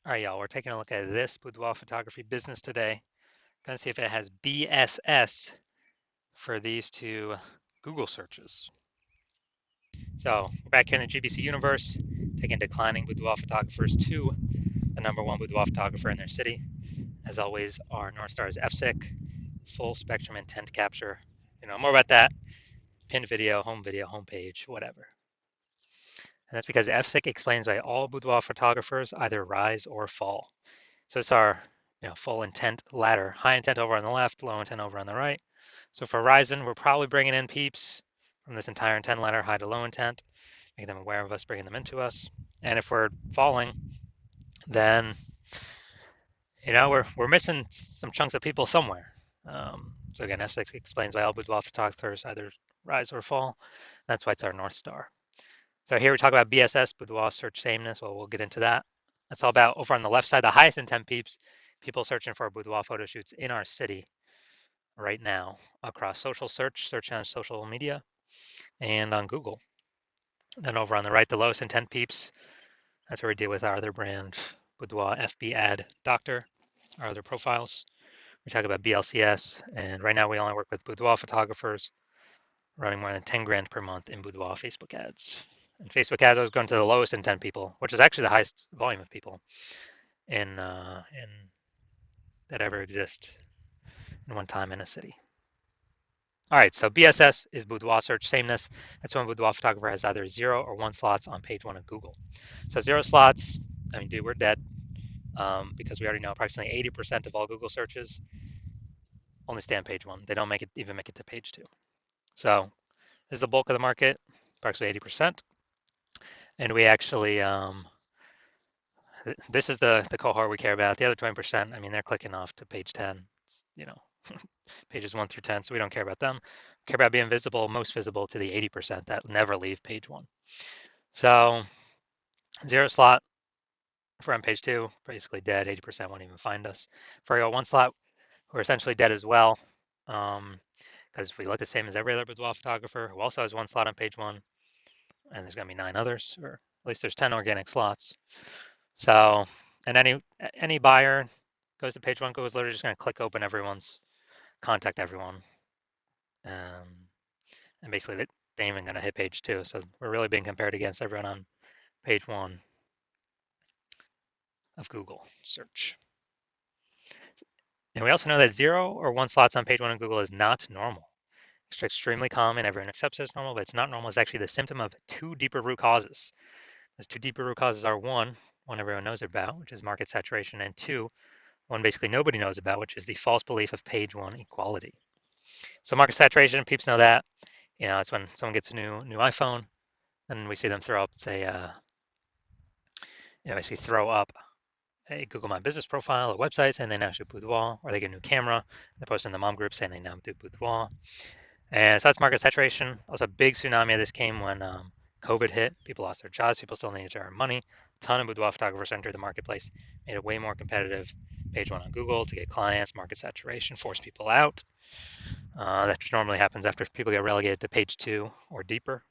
All right, y'all, we're taking a look at this boudoir photography business today. Gonna see if it has BSS for these two Google searches. So we're back here in the GBC universe, taking declining boudoir photographers to the #1 boudoir photographer in their city. As always, our North Star is FSIC, full spectrum intent capture. More about that, pinned video, homepage, whatever. And that's because FSIC explains why all boudoir photographers either rise or fall. So it's our full intent ladder. High intent over on the left, low intent over on the right. So for Ryzen, we're probably bringing in peeps from this entire intent ladder, high to low intent, making them aware of us, bringing them into us. And if we're falling, then we're missing some chunks of people somewhere. So again, F6 explains why all boudoir photographers either rise or fall. That's why it's our North Star. So here we talk about BSS, boudoir search sameness. Well, we'll get into that. That's all about over on the left side, the highest intent peeps, people searching for boudoir photo shoots in our city right now across social search on social media, and on Google. Then over on the right, the lowest intent peeps, that's where we deal with our other brand, Boudoir FB Ad Doctor, our other profiles. We talk about BLCS, and right now we only work with boudoir photographers running more than 10 grand per month in boudoir Facebook ads. And Facebook ads, I was going to the lowest intent people, which is actually the highest volume of people in that ever exist in one time in a city. All right, so BSS is boudoir search sameness. That's when a boudoir photographer has either 0 or 1 slots on page 1 of Google. So 0 slots, I mean, dude, we're dead because we already know approximately 80% of all Google searches only stay on page 1. They don't even make it to page 2. So this is the bulk of the market, approximately 80%. And we actually, this is the cohort we care about. The other 20%, I mean, they're clicking off to page 10, pages 1 through 10, so we don't care about them. We care about being visible, most visible to the 80% that never leave page 1. So 0 slot, if we're on page 2, basically dead, 80% won't even find us. For our 1 slot, we're essentially dead as well, because we look the same as every other boudoir photographer who also has 1 slot on page 1, and there's going to be 9 others, or at least there's 10 organic slots. So, and any buyer goes to page 1, Google's literally just going to click open everyone's, contact everyone, and basically they ain't even going to hit page 2. So we're really being compared against everyone on page 1 of Google search. And we also know that 0 or 1 slots on page 1 of Google is not normal. It's extremely common. Everyone accepts it as normal, but it's not normal. It's actually the symptom of 2 deeper root causes. Those 2 deeper root causes are one everyone knows about, which is market saturation, and 2, one basically nobody knows about, which is the false belief of page 1 equality. So market saturation, peeps know that. It's when someone gets a new iPhone, and we see them throw up basically throw up a Google My Business profile, a website saying they now shoot boudoir, or they get a new camera, they post in the mom group saying they now do boudoir. And so that's market saturation. Also, a big tsunami of this came when COVID hit. People lost their jobs. People still needed to earn money. A ton of boudoir photographers entered the marketplace, made it way more competitive. Page 1 on Google to get clients, market saturation, force people out. That normally happens after people get relegated to page 2 or deeper.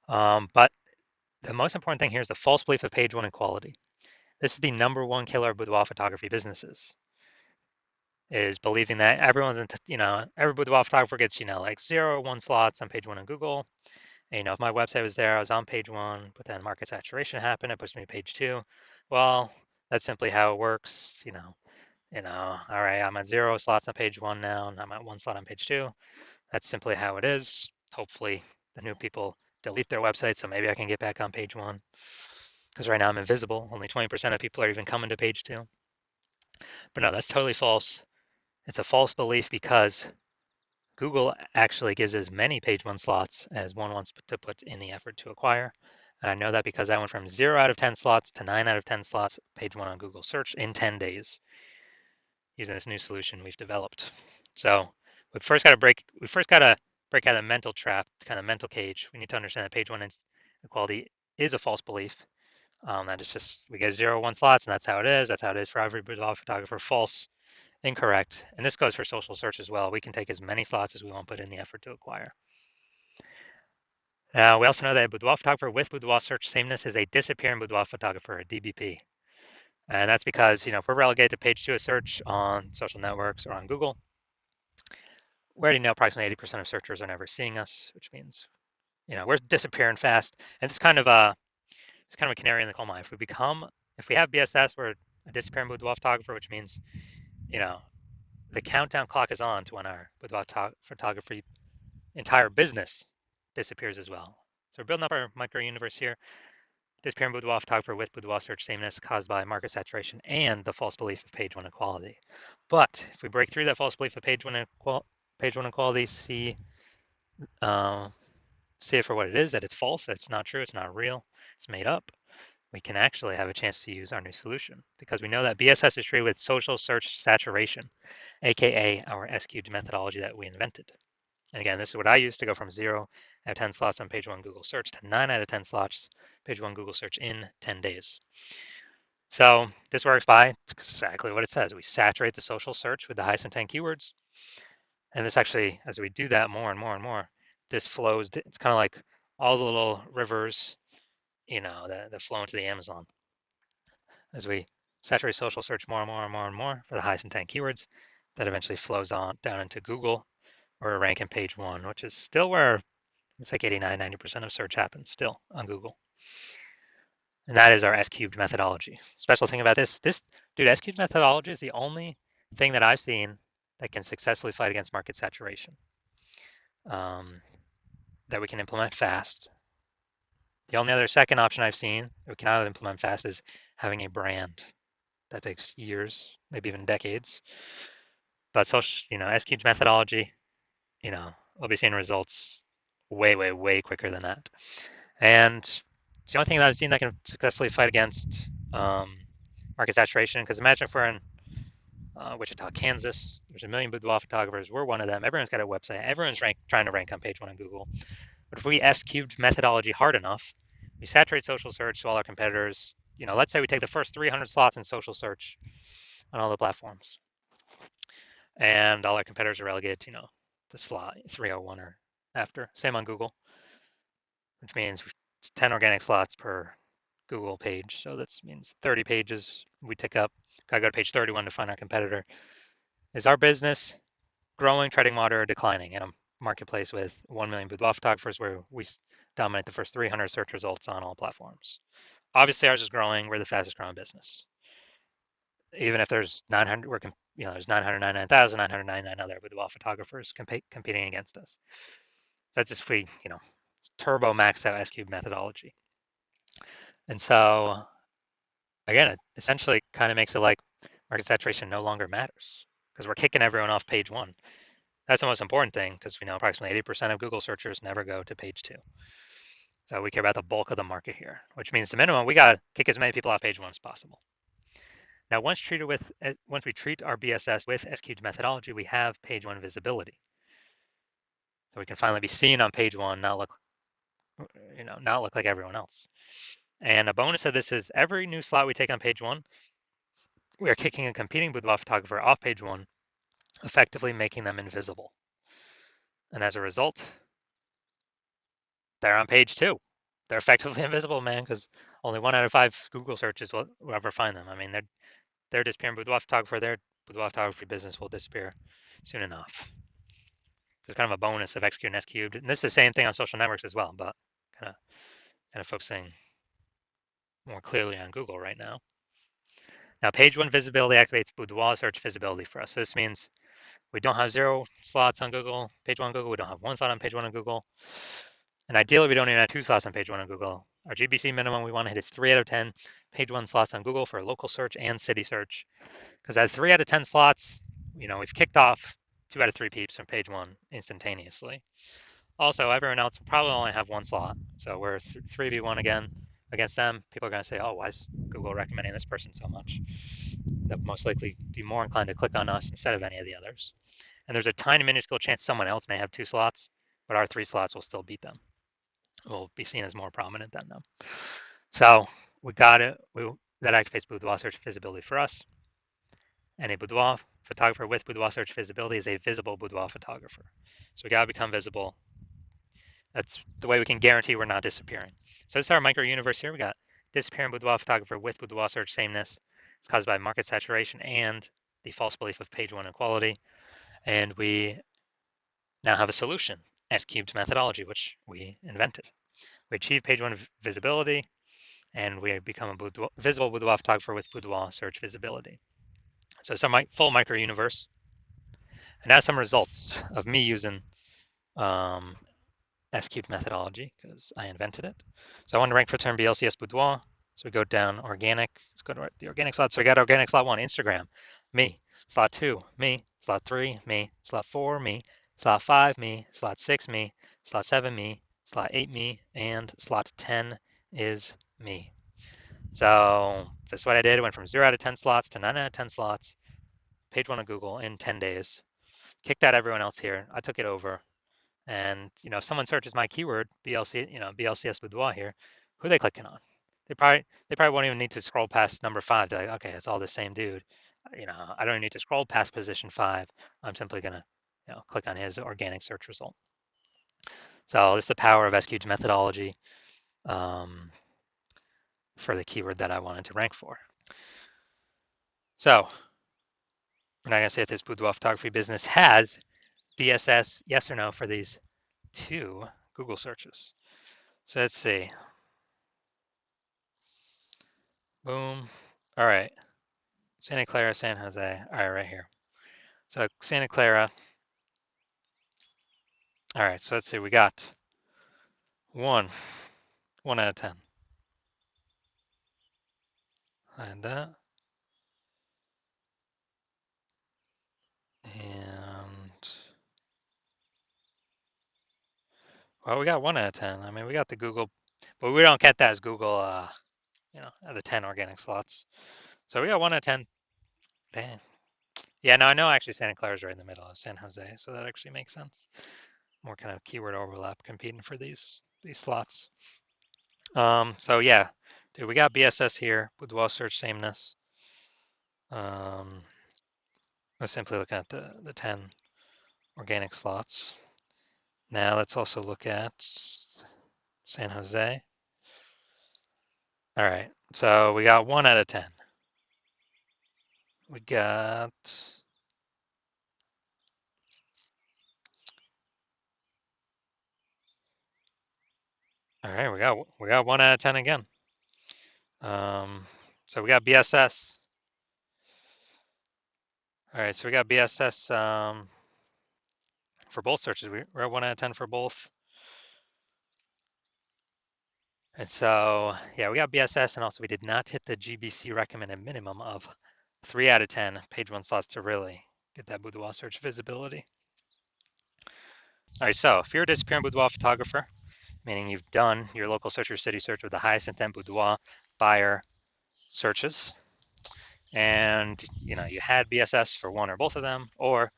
But the most important thing here is the false belief of page 1 equality. This is the #1 killer of boudoir photography businesses, is believing that everyone's, every boudoir photographer gets, like 0 or 1 slots on page 1 on Google. And, if my website was there, I was on page 1, but then market saturation happened, it pushed me to page 2. Well, that's simply how it works. All right, I'm at 0 slots on page 1 now, and I'm at 1 slot on page 2. That's simply how it is. Hopefully, the new people delete their website, so maybe I can get back on page 1. Because right now I'm invisible. Only 20% of people are even coming to page 2. But no, that's totally false. It's a false belief because Google actually gives as many page 1 slots as one wants to put in the effort to acquire. And I know that because I went from 0 out of 10 slots to 9 out of 10 slots page 1 on Google search in 10 days using this new solution we've developed. So we first got to break out of the mental trap, kind of mental cage. We need to understand that page 1 equality is a false belief. That is just, we get 0, 1 slots, and that's how it is. That's how it is for every boudoir photographer. False, incorrect. And this goes for social search as well. We can take as many slots as we want, put in the effort to acquire. We also know that a boudoir photographer with boudoir search sameness is a disappearing boudoir photographer, a DBP. And that's because, if we're relegated to page two of search on social networks or on Google, we already know approximately 80% of searchers are never seeing us, which means, we're disappearing fast. And it's kind of a canary in the coal mine. If we have BSS, we're a disappearing boudoir photographer, which means, you know, the countdown clock is on to when our boudoir photography entire business disappears as well. So we're building up our micro universe here. Disappearing boudoir photographer with boudoir search sameness caused by market saturation and the false belief of page one equality. But if we break through that false belief of page one equality, uh, see it for what it is, that it's false, that it's not true, it's not real, it's made up, we can actually have a chance to use our new solution because we know that BSS is treated with social search saturation, aka our S-cubed methodology that we invented. And again, this is what I use to go from 0 out of 10 slots on page one Google search to 9 out of 10 slots page one Google search in 10 days. So this works by exactly what it says. We saturate the social search with the highest intent keywords. And this actually, as we do that more and more and more, this flows. It's kind of like all the little rivers, that flow into the Amazon. As we saturate social search more and more and more and more for the highest intent keywords, that eventually flows on down into Google, where we rank in page one, which is still where it's like 89, 90% of search happens still on Google. And that is our S-cubed methodology. Special thing about this dude, S-cubed methodology is the only thing that I've seen that can successfully fight against market saturation, that we can implement fast. The only other second option I've seen that we cannot implement fast is having a brand. That takes years, maybe even decades. But S-cubed methodology, we'll be seeing results way, way, way quicker than that. And it's the only thing that I've seen that can successfully fight against market saturation. Because imagine if we're in Wichita, Kansas, there's a million boudoir photographers. We're one of them. Everyone's got a website. Everyone's trying to rank on page one on Google. But if we S-cubed methodology hard enough, we saturate social search to all our competitors. Let's say we take the first 300 slots in social search on all the platforms, and all our competitors are relegated to, the slot 301 or after. Same on Google, which means 10 organic slots per Google page. So that means 30 pages we tick up. Gotta go to page 31 to find our competitor. Is our business growing, treading water, or declining in a marketplace with 1 million boudoir photographers where we dominate the first 300 search results on all platforms? Obviously, ours is growing. We're the fastest growing business. Even if there's 900, there's 999,999 other boudoir photographers competing against us. So that's just if we, turbo max out S-cube methodology. And so again, it essentially kind of makes it like market saturation no longer matters because we're kicking everyone off page one. That's the most important thing because we know approximately 80% of Google searchers never go to page two. So we care about the bulk of the market here, which means the minimum, we got to kick as many people off page one as possible. Now, once we treat our BSS with S-cubed methodology, we have page one visibility. So we can finally be seen on page one, not look like everyone else. And a bonus of this is every new slot we take on page one, we are kicking a competing boudoir photographer off page one, effectively making them invisible. And as a result, they're on page two. They're effectively invisible, man, because only 1 out of 5 Google searches will ever find them. I mean, they're disappearing boudoir photographer. Their boudoir photography business will disappear soon enough. It's kind of a bonus of X cubed and S cubed. And this is the same thing on social networks as well, but kind of focusing more clearly on Google right now. Now, page one visibility activates boudoir search visibility for us. So this means we don't have 0 slots on Google, page one on Google. We don't have 1 slot on page one on Google. And ideally, we don't even have 2 slots on page one on Google. Our GBC minimum we want to hit is 3 out of 10 page one slots on Google for local search and city search. Because at 3 out of 10 slots, we've kicked off 2 out of 3 peeps from page one instantaneously. Also, everyone else will probably only have 1 slot. So we're 3v1 again against them. People are going to say, oh, why is Google recommending this person so much? They'll most likely be more inclined to click on us instead of any of the others. And there's a tiny minuscule chance someone else may have 2 slots, but our 3 slots will still beat them. We'll be seen as more prominent than them. So we got it. That activates boudoir search visibility for us. And a boudoir photographer with boudoir search visibility is a visible boudoir photographer. So we got to become visible. That's the way we can guarantee we're not disappearing. So this is our micro universe here. We got disappearing boudoir photographer with boudoir search sameness. It's caused by market saturation and the false belief of page one equality. And we now have a solution, S cubed methodology, which we invented. We achieve page one visibility, and we become a visible boudoir photographer with boudoir search visibility. So some full micro universe. And now some results of me using um, S cubed methodology because I invented it. So I want to rank for term BLCS boudoir. So we go down organic. Let's go to the organic slot. So we got organic slot 1, Instagram, me. Slot 2, me. Slot 3, me. Slot 4, me. Slot 5, me. Slot 6, me. Slot 7, me. Slot 8, me. And slot 10 is me. So this is what I did. I went from 0 out of 10 slots to 9 out of 10 slots. Page 1 of Google in 10 days. Kicked out everyone else here. I took it over. And if someone searches my keyword BLC, BLCS boudoir here, who are they clicking on? They probably won't even need to scroll past number 5. They're like, okay, it's all the same dude. I don't even need to scroll past position 5. I'm simply gonna click on his organic search result. So this is the power of SQ's methodology for the keyword that I wanted to rank for. So we're not gonna say if this boudoir photography business has BSS, yes or no, for these 2 Google searches. So let's see. Boom. All right. Santa Clara, San Jose. All right, right here. So Santa Clara. All right, so let's see. We got 1 out of 10. And that. And, well, we got 1 out of 10. I mean, we got the Google, but we don't get that as Google, the 10 organic slots. So we got 1 out of 10. Dang. Yeah, no, I know actually Santa Clara is right in the middle of San Jose, so that actually makes sense. More kind of keyword overlap competing for these slots. So yeah, dude, we got BSS here with wall search sameness. I'm simply looking at the 10 organic slots. Now let's also look at San Jose. All right, so we got 1 out of 10. We got all right. We got 1 out of 10 again. So we got BSS. All right, so we got BSS for both searches. We're at 1 out of 10 for both. And so, yeah, we got BSS, and also we did not hit the GBC recommended minimum of 3 out of 10 page 1 slots to really get that boudoir search visibility. All right, so if you're a disappearing boudoir photographer, meaning you've done your local search or city search with the highest intent boudoir buyer searches, and you had BSS for one or both of them, or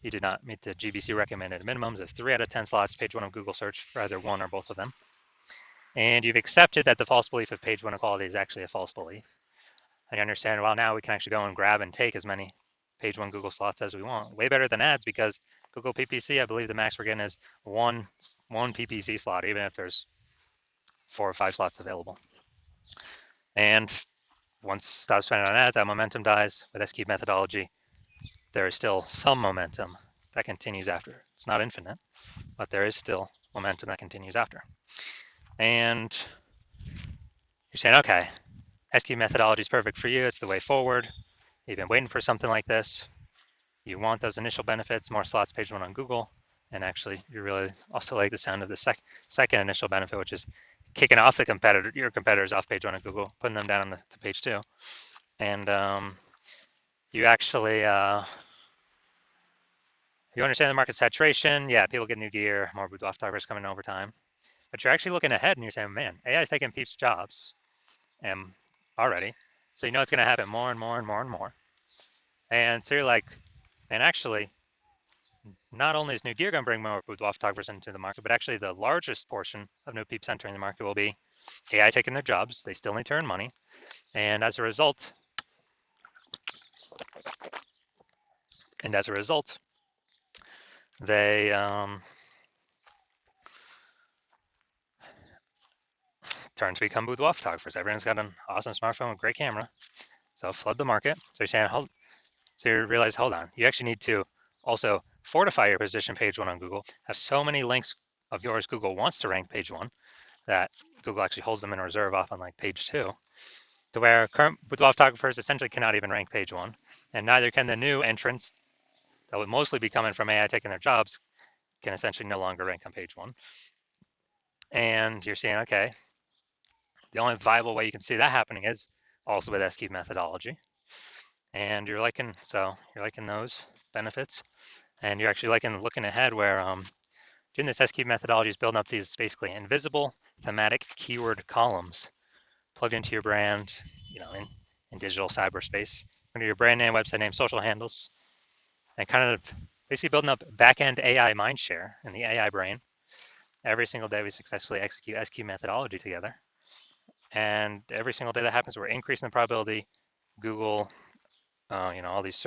you did not meet the GBC recommended minimums of 3 out of 10 slots page 1 of Google search for either one or both of them, and you've accepted that the false belief of page 1 equality is actually a false belief, and you understand, well, now we can actually go and grab and take as many page 1 Google slots as we want. Way better than ads, because Google PPC, I believe the max we're getting is one PPC slot, even if there's 4 or 5 slots available. And once stop spending on ads, that momentum dies. With SQ methodology, there is still some momentum that continues after. It's not infinite, but there is still momentum that continues after. And you're saying, okay, SQ methodology is perfect for you. It's the way forward. You've been waiting for something like this. You want those initial benefits, more slots page 1 on Google. And actually, you really also like the sound of the second initial benefit, which is kicking off your competitors off page 1 on Google, putting them down on to page 2. And you actually you understand the market saturation. Yeah, people get new gear, more boudoir photographers coming over time. But you're actually looking ahead and you're saying, man, AI is taking people's jobs already. So you know it's going to happen more and more and more and more. And so you're like, and actually, not only is new gear going to bring more boudoir photographers into the market, but actually the largest portion of new peeps entering the market will be AI taking their jobs. They still need to earn money. And as a result, they turn to become boudoir photographers. Everyone's got an awesome smartphone with great camera. So flood the market. So you're saying, so you realize, hold on, you actually need to also fortify your position page one on Google. Have so many links of yours Google wants to rank page one that Google actually holds them in reserve off on like page two, to where current boudoir photographers essentially cannot even rank page one, and neither can the new entrants that would mostly be coming from AI taking their jobs, can essentially no longer rank on page one. And you're saying, okay, the only viable way you can see that happening is also with SQ methodology. And you're liking those benefits, and you're actually liking looking ahead where doing this SQ methodology is building up these basically invisible thematic keyword columns plugged into your brand, in digital cyberspace, under your brand name, website name, social handles, and kind of basically building up back-end AI mindshare in the AI brain. Every single day we successfully execute SQ methodology together. And every single day that happens, we're increasing the probability Google, all these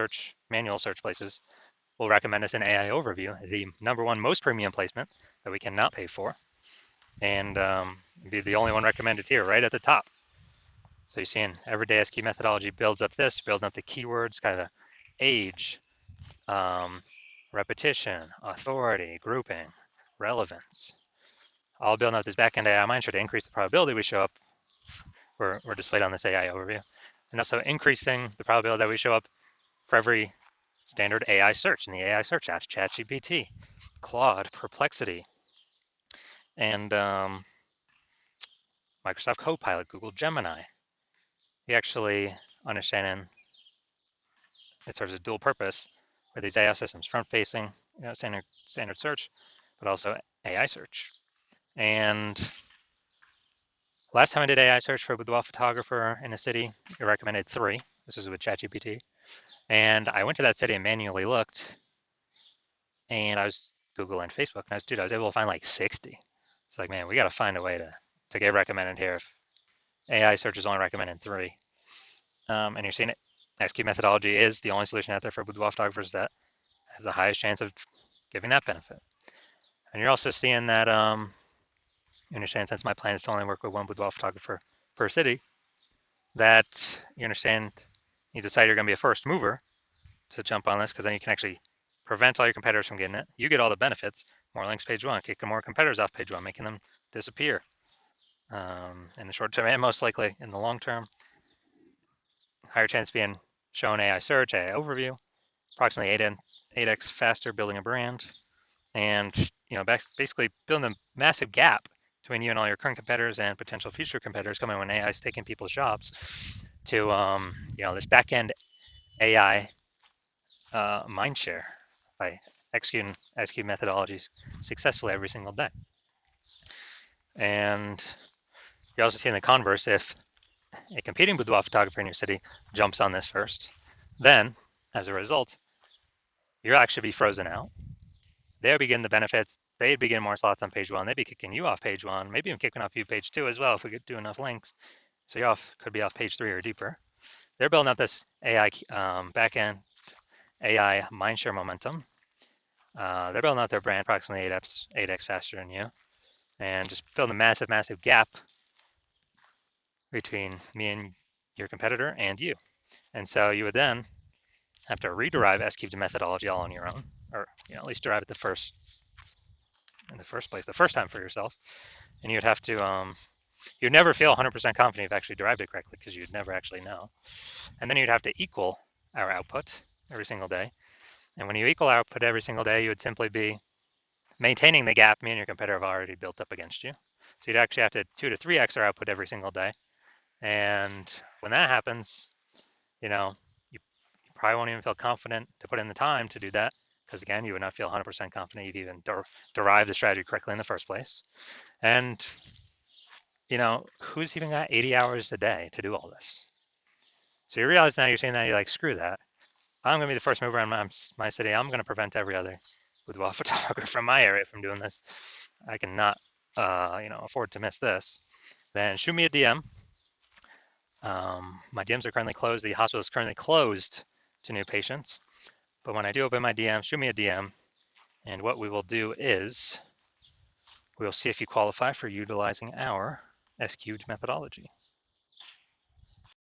manual search places will recommend us an AI overview, the number one most premium placement that we cannot pay for, and be the only one recommended here, right at the top. So you're seeing everyday SQ methodology builds up building up the keywords, kind of age, repetition, authority, grouping, relevance, all building up this backend AI mindshare to increase the probability we show up. We're displayed on this AI overview, and also increasing the probability that we show up for every standard AI search in the AI search apps, ChatGPT, Claude, Perplexity, and Microsoft Copilot, Google Gemini. We actually understanding it serves a dual purpose for these AI systems, front-facing, standard search, but also AI search. And last time I did AI search for a boudoir photographer in a city, it recommended 3. This was with ChatGPT. And I went to that city and manually looked, and I was Google and Facebook, and I was able to find like 60. It's like, man, we got to find a way to get recommended here if AI search is only recommending 3. And you're seeing it. SQ methodology is the only solution out there for boudoir photographers that has the highest chance of giving that benefit. And you're also seeing that, you understand, since my plan is to only work with one boudoir photographer per city, that you understand you decide you're going to be a first mover to jump on this, because then you can actually prevent all your competitors from getting it. You get all the benefits, more links page one, kicking more competitors off page one, making them disappear in the short term, and most likely in the long term. Higher chance of being shown AI search, AI overview, approximately 8x faster building a brand, and basically building a massive gap between you and all your current competitors and potential future competitors coming when AI is taking people's jobs to this back-end AI mindshare by executing SQ methodologies successfully every single day. And you're also seeing the converse. If a competing boudoir photographer in your city jumps on this first, then as a result, you'll actually be frozen out. They'll begin the benefits. They'd begin more slots on page one. They'd be kicking you off page one, maybe even kicking off you page two as well if we could do enough links. So you could be off page 3 or deeper. They're building up this AI backend AI mindshare momentum. They're building out their brand approximately 8x faster than you, and just building a massive, massive gap between me and your competitor and you. And so you would then have to rederive SQ methodology all on your own, or at least derive it in the first place, the first time for yourself. And you'd have to, you'd never feel 100% confident you've actually derived it correctly, because you'd never actually know. And then you'd have to equal our output every single day. And when you equal output every single day, you would simply be maintaining the gap me and your competitor have already built up against you. So you'd actually have to 2 to 3x our output every single day. And when that happens, you probably won't even feel confident to put in the time to do that, because again, you would not feel 100% confident you've even derived the strategy correctly in the first place. And who's even got 80 hours a day to do all this? So you realize now, you're saying that, you're like, screw that. I'm going to be the first mover in my city. I'm going to prevent every other boudoir photographer from my area from doing this. I cannot, afford to miss this. Then shoot me a DM. My DMs are currently closed. The hospital is currently closed to new patients. But when I do open my DM, shoot me a DM. And what we will do is we will see if you qualify for utilizing our SQ'd methodology.